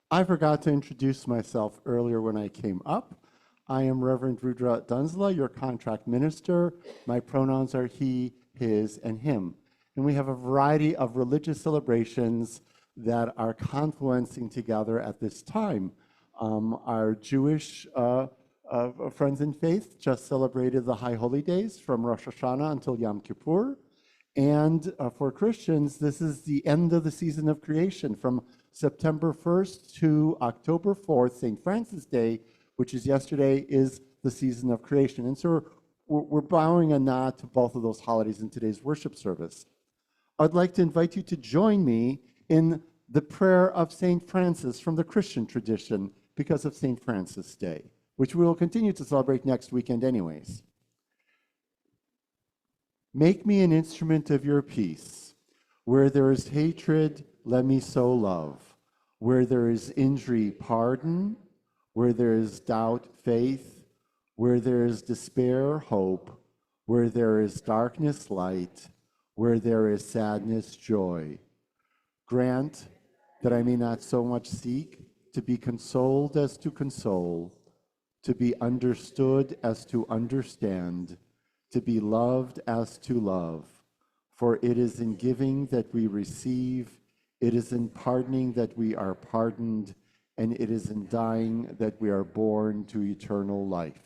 I forgot to introduce myself earlier when I came up. I am Reverend Rudra Dundzila, your contract minister. My pronouns are he, his, and him. And we have a variety of religious celebrations that are confluencing together at this time. Our Jewish friends in faith just celebrated the High Holy Days from Rosh Hashanah until Yom Kippur. And for Christians, this is the end of the season of creation from September 1st to October 4th, St. Francis Day, which is yesterday, is the season of creation. And so we're bowing a nod to both of those holidays in today's worship service. I'd like to invite you to join me in the prayer of St. Francis from the Christian tradition because of St. Francis Day, which we will continue to celebrate next weekend anyways. Make me an instrument of your peace. Where there is hatred, let me sow love. Where there is injury, pardon. Where there is doubt, faith. Where there is despair, hope. Where there is darkness, light. Where there is sadness, joy. Grant that I may not so much seek to be consoled as to console, to be understood as to understand, to be loved as to love. For it is in giving that we receive, it is in pardoning that we are pardoned, and it is in dying that we are born to eternal life.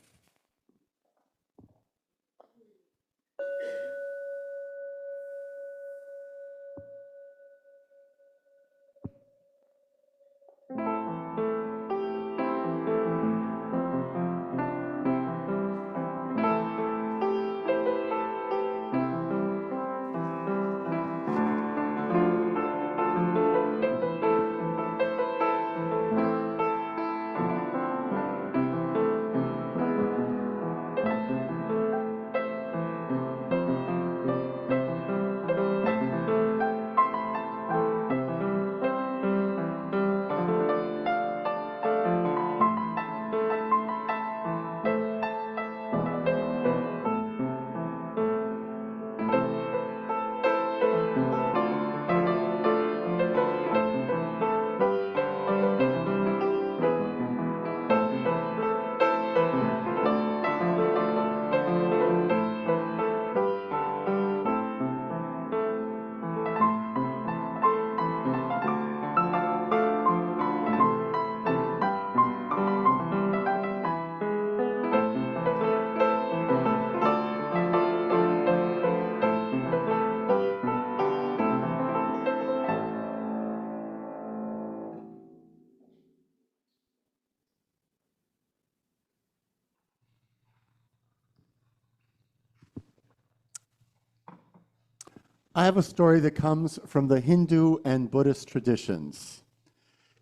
I have a story that comes from the Hindu and Buddhist traditions.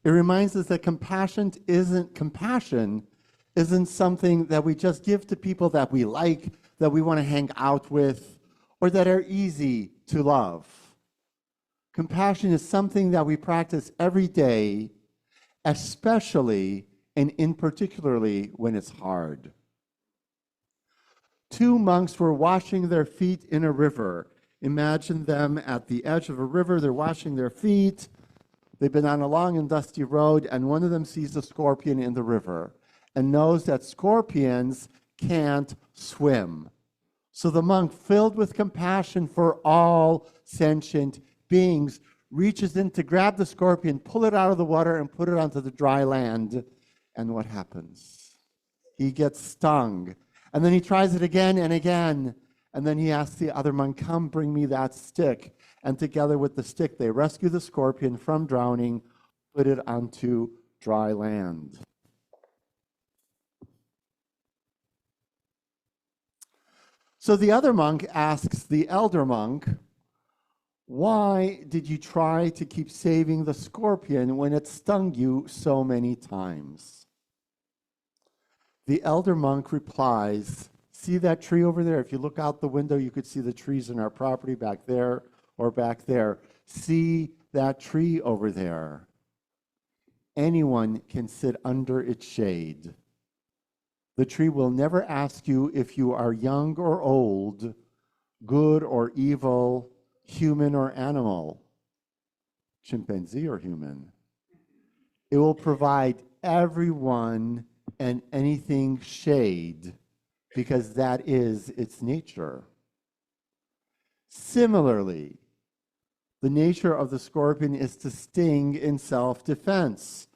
It reminds us that compassion isn't something that we just give to people that we like, that we want to hang out with, or that are easy to love. Compassion is something that we practice every day, especially and in particularly when it's hard. Two monks were washing their feet in a river. Imagine them at the edge of a river, they're washing their feet. They've been on a long and dusty road, and one of them sees a scorpion in the river and knows that scorpions can't swim. So the monk, filled with compassion for all sentient beings, reaches in to grab the scorpion, pull it out of the water, and put it onto the dry land. And what happens? He gets stung. And then he tries it again and again. And then he asks the other monk, come bring me that stick. And together with the stick, they rescue the scorpion from drowning, put it onto dry land. So the other monk asks the elder monk, why did you try to keep saving the scorpion when it stung you so many times? The elder monk replies, see that tree over there? If you look out the window, you could see the trees in our property back there or back there. See that tree over there? Anyone can sit under its shade. The tree will never ask you if you are young or old, good or evil, human or animal, chimpanzee or human. It will provide everyone and anything shade because that is its nature. Similarly, the nature of the scorpion is to sting in self-defense.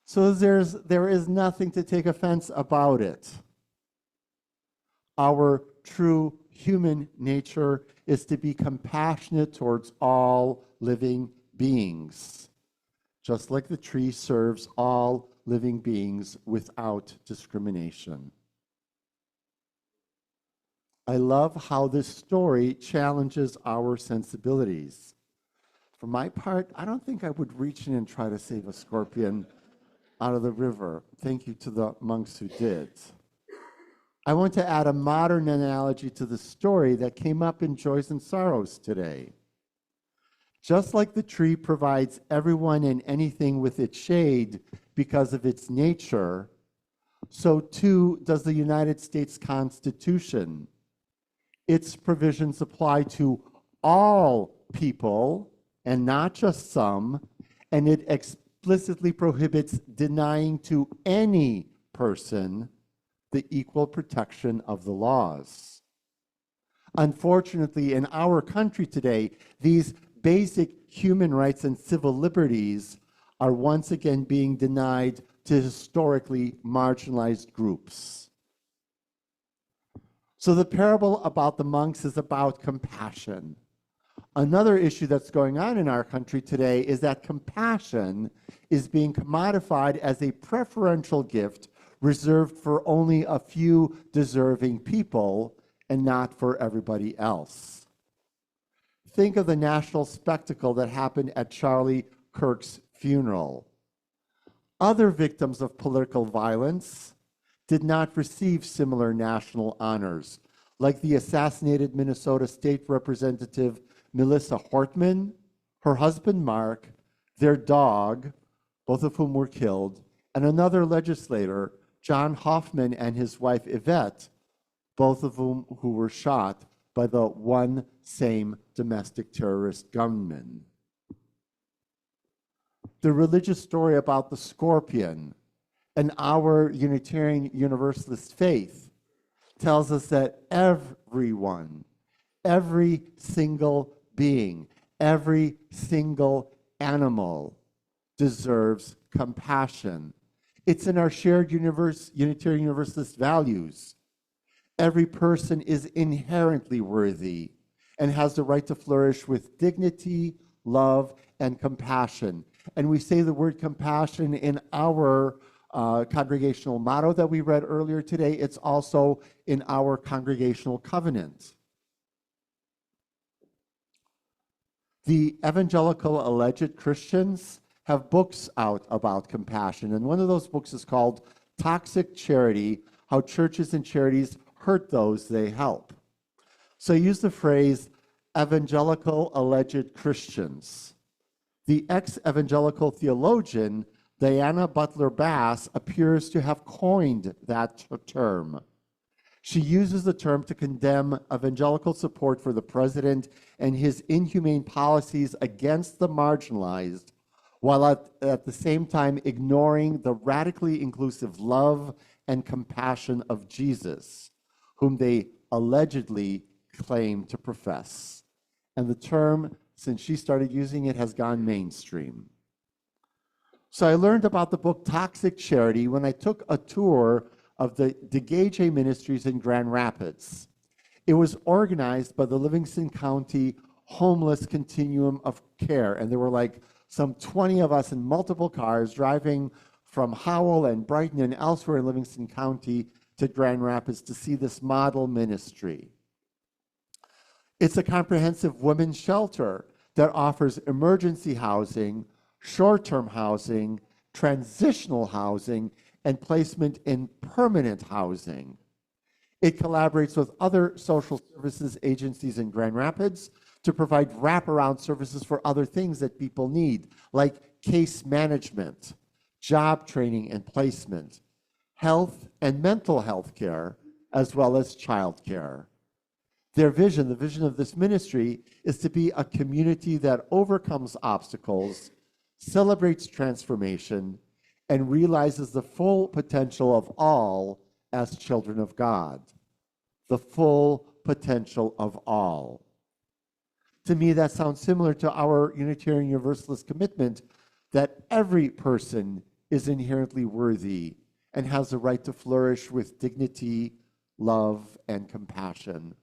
So there is nothing to take offense about it. Our true human nature is to be compassionate towards all living beings, just like the tree serves all living beings without discrimination. I love how this story challenges our sensibilities. For my part, I don't think I would reach in and try to save a scorpion out of the river. Thank you to the monks who did. I want to add a modern analogy to the story that came up in Joys and Sorrows today. Just like the tree provides everyone and anything with its shade because of its nature, so too does the United States Constitution. Its provisions apply to all people and not just some, and it explicitly prohibits denying to any person the equal protection of the laws. Unfortunately, in our country today, these basic human rights and civil liberties are once again being denied to historically marginalized groups. So the parable about the monks is about compassion. Another issue that's going on in our country today is that compassion is being commodified as a preferential gift reserved for only a few deserving people and not for everybody else. Think of the national spectacle that happened at Charlie Kirk's funeral. Other victims of political violence did not receive similar national honors, like the assassinated Minnesota State Representative Melissa Hortman, her husband Mark, their dog, both of whom were killed, and another legislator, John Hoffman, and his wife Yvette, both of whom who were shot by the one same domestic terrorist gunman. The religious story about the scorpion and our Unitarian Universalist faith tells us that everyone, every single being, every single animal deserves compassion. It's in our shared Unitarian Universalist values. Every person is inherently worthy and has the right to flourish with dignity, love, and compassion. And we say the word compassion in our congregational motto that we read earlier today. It's also in our congregational covenant. The evangelical alleged Christians have books out about compassion, and one of those books is called Toxic Charity: How Churches and Charities Hurt Those They Help. So I use the phrase evangelical alleged Christians. The ex-evangelical theologian Diana Butler Bass appears to have coined that term. She uses the term to condemn evangelical support for the president and his inhumane policies against the marginalized, while at the same time ignoring the radically inclusive love and compassion of Jesus, whom they allegedly claim to profess. And the term, since she started using it, has gone mainstream. So I learned about the book Toxic Charity when I took a tour of the DeGage Ministries in Grand Rapids. It was organized by the Livingston County Homeless Continuum of Care, and there were like some 20 of us in multiple cars driving from Howell and Brighton and elsewhere in Livingston County to Grand Rapids to see this model ministry. It's a comprehensive women's shelter that offers emergency housing, short-term housing, transitional housing, and placement in permanent housing. It collaborates with other social services agencies in Grand Rapids to provide wraparound services for other things that people need, like case management, job training and placement, health and mental health care, as well as child care. Their vision, the vision of this ministry, is to be a community that overcomes obstacles, celebrates transformation, and realizes the full potential of all as children of God. The full potential of all. To me, that sounds similar to our Unitarian Universalist commitment that every person is inherently worthy and has the right to flourish with dignity, love, and compassion.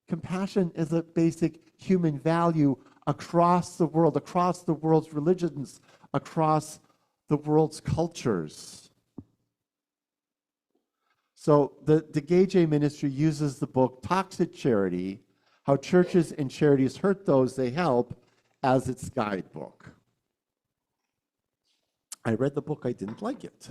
Compassion is a basic human value across the world's religions, across the world's cultures. So the Gay J ministry uses the book Toxic Charity, How Churches and Charities Hurt Those They Help, as its guidebook. I read the book, I didn't like it.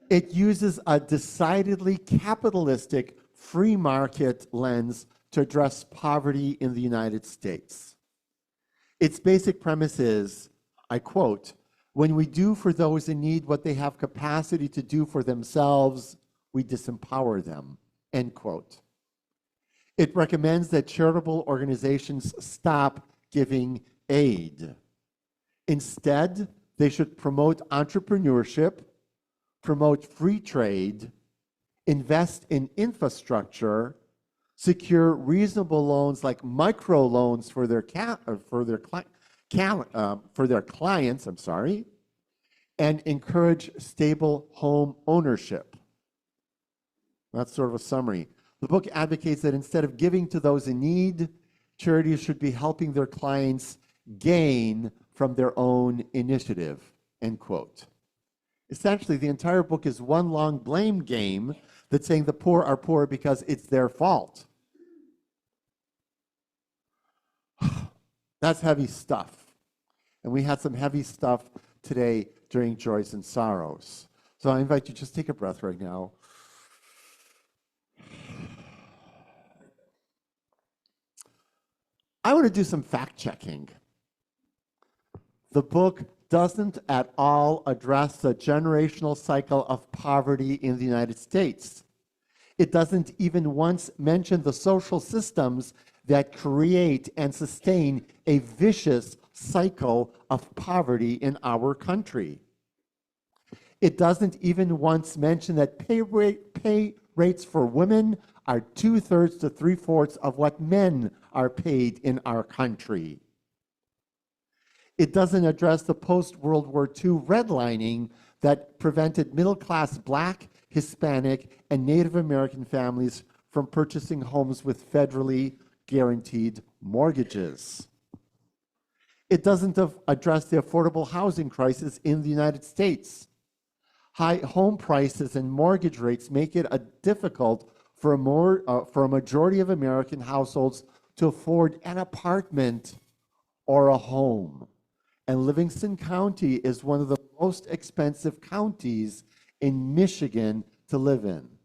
It uses a decidedly capitalistic free market lens to address poverty in the United States. Its basic premise is, I quote, "When we do for those in need what they have capacity to do for themselves, we disempower them," end quote. It recommends that charitable organizations stop giving aid. Instead, they should promote entrepreneurship, promote free trade, invest in infrastructure, secure reasonable loans like microloans for their clients, and encourage stable home ownership. That's sort of a summary. The book advocates that instead of giving to those in need, charities should be helping their clients gain from their own initiative, end quote. Essentially, the entire book is one long blame game that's saying the poor are poor because it's their fault. That's heavy stuff. And we had some heavy stuff today during Joys and Sorrows. So I invite you, just take a breath right now. I want to do some fact checking. The book doesn't at all address the generational cycle of poverty in the United States. It doesn't even once mention the social systems that create and sustain a vicious cycle of poverty in our country. It doesn't even once mention that pay rates for women are 2/3 to 3/4 of what men are paid in our country. It doesn't address the post-World War II redlining that prevented middle-class Black, Hispanic, and Native American families from purchasing homes with federally guaranteed mortgages. It doesn't address the affordable housing crisis in the United States. High home prices and mortgage rates make it difficult for a majority of American households to afford an apartment or a home. And Livingston County is one of the most expensive counties in Michigan to live in.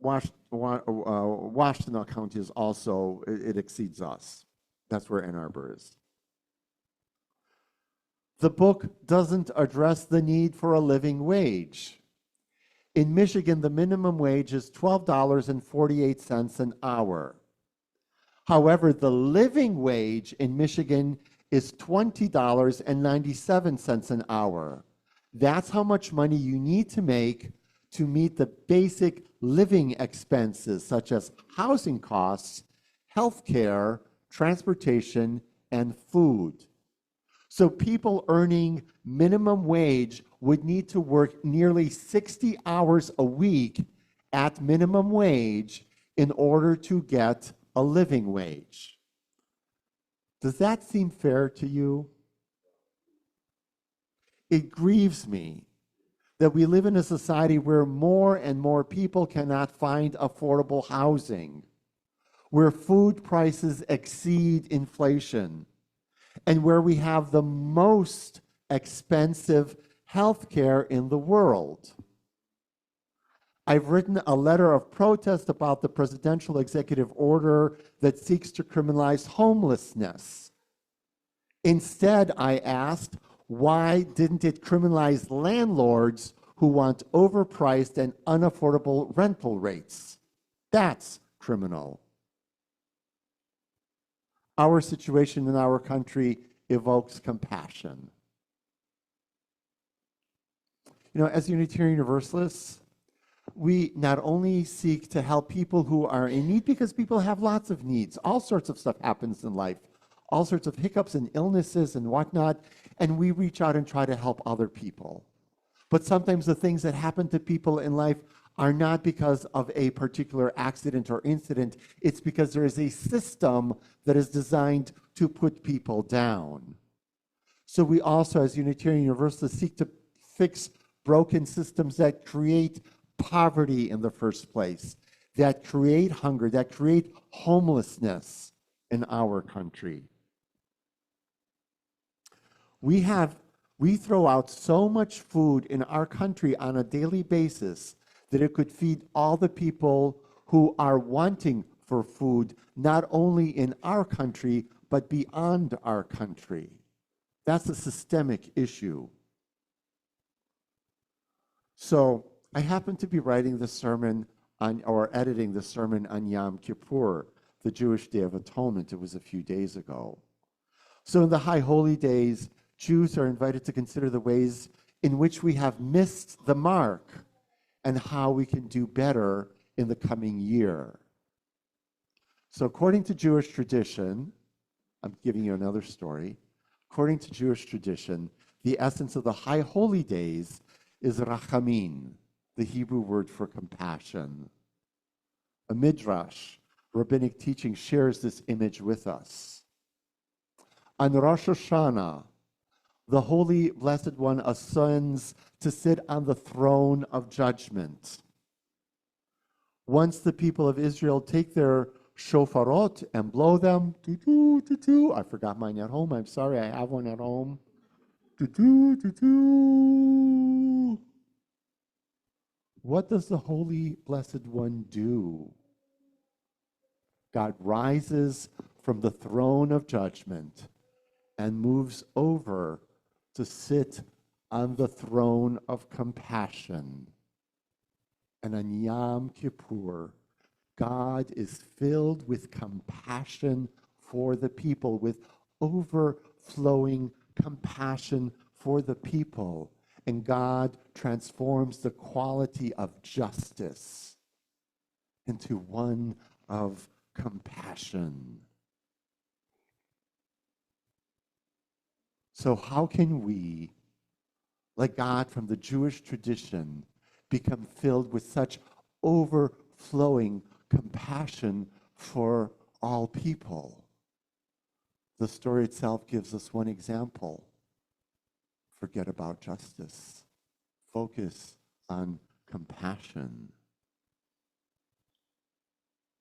Washtenaw County is also, it exceeds us. That's where Ann Arbor is. The book doesn't address the need for a living wage. In Michigan, the minimum wage is $12.48 an hour. However, the living wage in Michigan is $20.97 an hour. That's how much money you need to make to meet the basic living expenses, such as housing costs, healthcare, transportation, and food. So people earning minimum wage would need to work nearly 60 hours a week at minimum wage in order to get a living wage. Does that seem fair to you? It grieves me that we live in a society where more and more people cannot find affordable housing, where food prices exceed inflation, and where we have the most expensive healthcare in the world. I've written a letter of protest about the presidential executive order that seeks to criminalize homelessness. Instead, I asked, why didn't it criminalize landlords who want overpriced and unaffordable rental rates? That's criminal. Our situation in our country evokes compassion. As Unitarian Universalists, we not only seek to help people who are in need, because people have lots of needs. All sorts of stuff happens in life, all sorts of hiccups and illnesses and whatnot, and we reach out and try to help other people. But sometimes the things that happen to people in life are not because of a particular accident or incident. It's because there is a system that is designed to put people down. So we also, as Unitarian Universalists, seek to fix broken systems that create poverty in the first place, that create hunger, that create homelessness in our country. We throw out so much food in our country on a daily basis that it could feed all the people who are wanting for food, not only in our country, but beyond our country. That's a systemic issue. So I happen to be writing the sermon or editing the sermon on Yom Kippur, the Jewish Day of Atonement. It was a few days ago. So in the High Holy Days, Jews are invited to consider the ways in which we have missed the mark and how we can do better in the coming year. So according to Jewish tradition, I'm giving you another story. According to Jewish tradition, the essence of the High Holy Days is rachamim, the Hebrew word for compassion. A midrash, rabbinic teaching, shares this image with us. On Rosh Hashanah, the Holy Blessed One ascends to sit on the throne of judgment. Once the people of Israel take their shofarot and blow them, doo-doo, doo-doo. I forgot mine at home. I'm sorry, I have one at home. Doo-doo, doo-doo. What does the Holy Blessed One do? God rises from the throne of judgment and moves over to sit on the throne of compassion. And on Yom Kippur, God is filled with compassion for the people, with overflowing compassion for the people. And God transforms the quality of justice into one of compassion. So how can we, like God from the Jewish tradition, become filled with such overflowing compassion for all people? The story itself gives us one example. Forget about justice. Focus on compassion.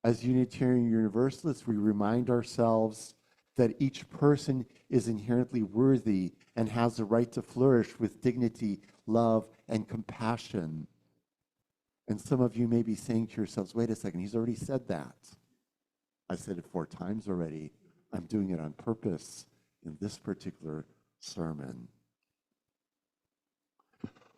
As Unitarian Universalists, we remind ourselves that each person is inherently worthy and has the right to flourish with dignity, love, and compassion. And some of you may be saying to yourselves, wait a second, he's already said that. I said it 4 times already. I'm doing it on purpose in this particular sermon.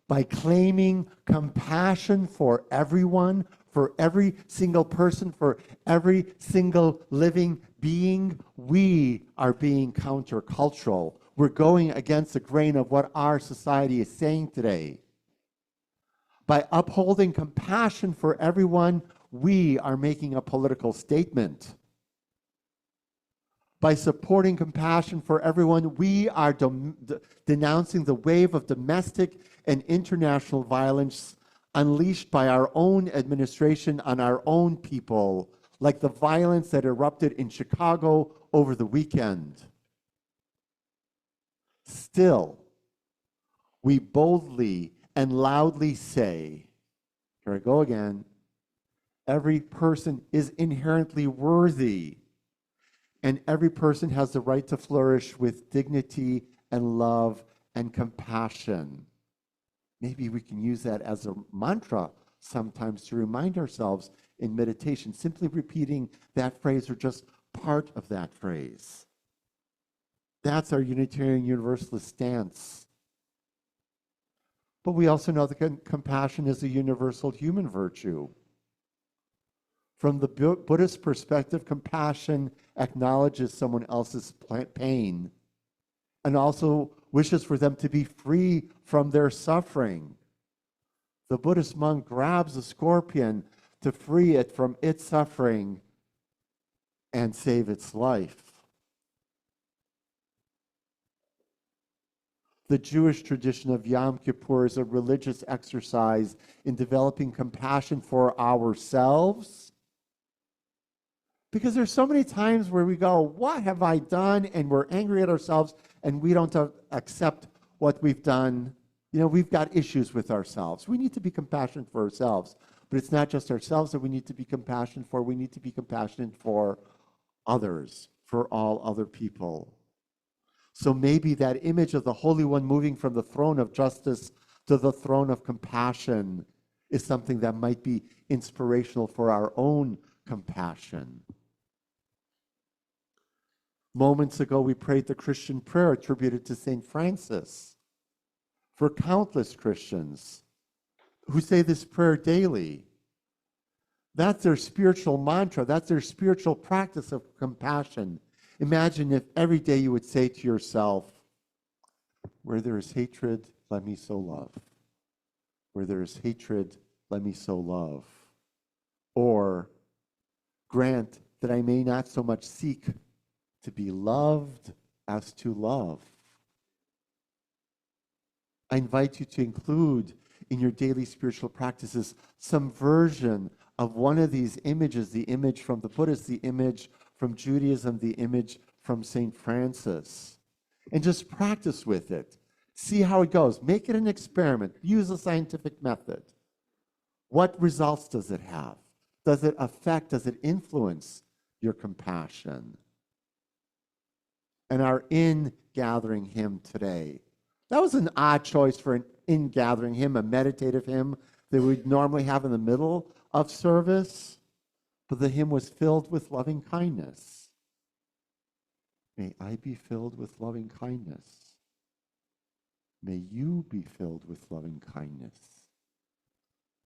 By claiming compassion for everyone, for every single person, for every single living being, we are being countercultural. We're going against the grain of what our society is saying today. By upholding compassion for everyone, we are making a political statement. By supporting compassion for everyone, we are denouncing the wave of domestic and international violence unleashed by our own administration on our own people, like the violence that erupted in Chicago over the weekend. Still, we boldly and loudly say, here I go again, every person is inherently worthy, and every person has the right to flourish with dignity and love and compassion. Maybe we can use that as a mantra sometimes to remind ourselves in meditation, simply repeating that phrase or just part of that phrase. That's our Unitarian Universalist stance. But we also know that compassion is a universal human virtue. From the Buddhist perspective, compassion acknowledges someone else's pain and also wishes for them to be free from their suffering. The Buddhist monk grabs a scorpion to free it from its suffering and save its life. The Jewish tradition of Yom Kippur is a religious exercise in developing compassion for ourselves. Because there's so many times where we go, what have I done? And we're angry at ourselves and we don't accept what we've done. You know, we've got issues with ourselves. We need to be compassionate for ourselves. But it's not just ourselves that we need to be compassionate for. We need to be compassionate for others, for all other people. So maybe that image of the Holy One moving from the throne of justice to the throne of compassion is something that might be inspirational for our own compassion. Moments ago, we prayed the Christian prayer attributed to St. Francis for countless Christians who say this prayer daily. That's their spiritual mantra. That's their spiritual practice of compassion. Imagine if every day you would say to yourself, where there is hatred, let me sow love. Where there is hatred, let me sow love. Or, grant that I may not so much seek to be loved as to love. I invite you to include in your daily spiritual practices some version of one of these images, the image from the Buddhists, the image from Judaism, the image from St. Francis, and just practice with it. See how it goes. Make it an experiment. Use a scientific method. What results does it have? Does it affect, does it influence your compassion? And our in-gathering hymn today. That was an odd choice for an in-gathering hymn, a meditative hymn that we'd normally have in the middle of service. But the hymn was filled with loving kindness. May I be filled with loving kindness. May you be filled with loving kindness.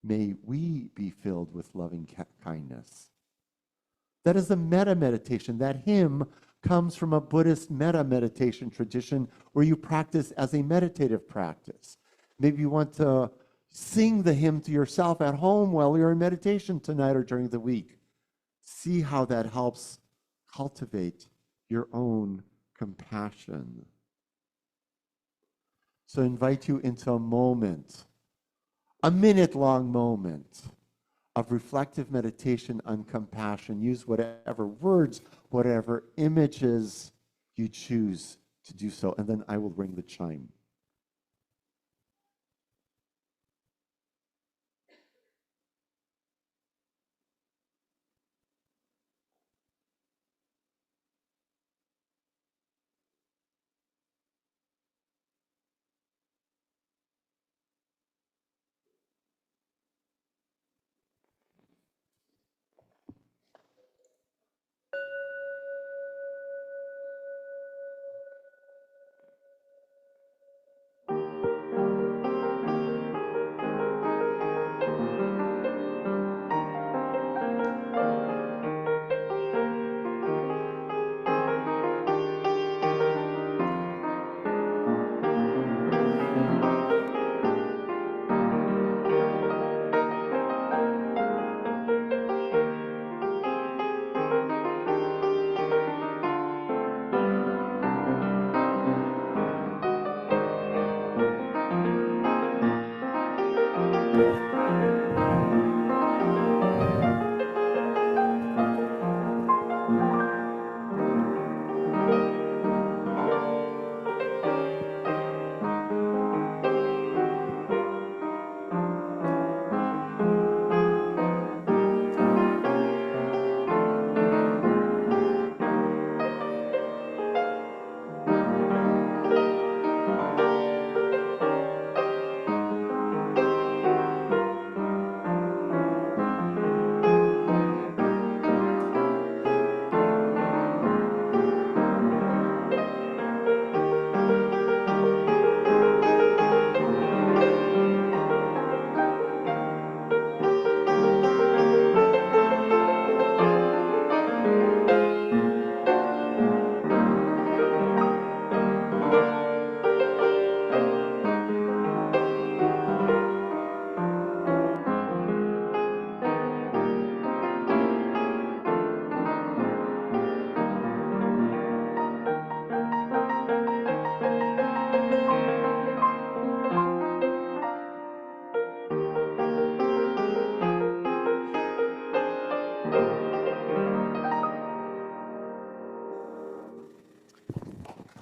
May we be filled with loving kindness. That is a meta-meditation. That hymn comes from a Buddhist meta-meditation tradition where you practice as a meditative practice. Maybe you want to sing the hymn to yourself at home while you're in meditation tonight or during the week. See how that helps cultivate your own compassion. So I invite you into a moment, a minute-long moment of reflective meditation on compassion. Use whatever words, whatever images you choose to do so, and then I will ring the chime.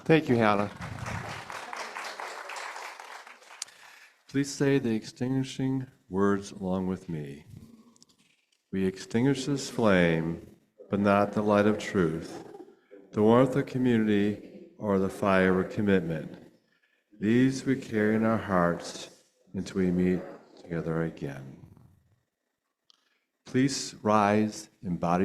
Thank you, Hannah. Please say the extinguishing words along with me. We extinguish this flame, but not the light of truth, the warmth of community, or the fire of commitment. These we carry in our hearts until we meet together again. Please rise and bow to your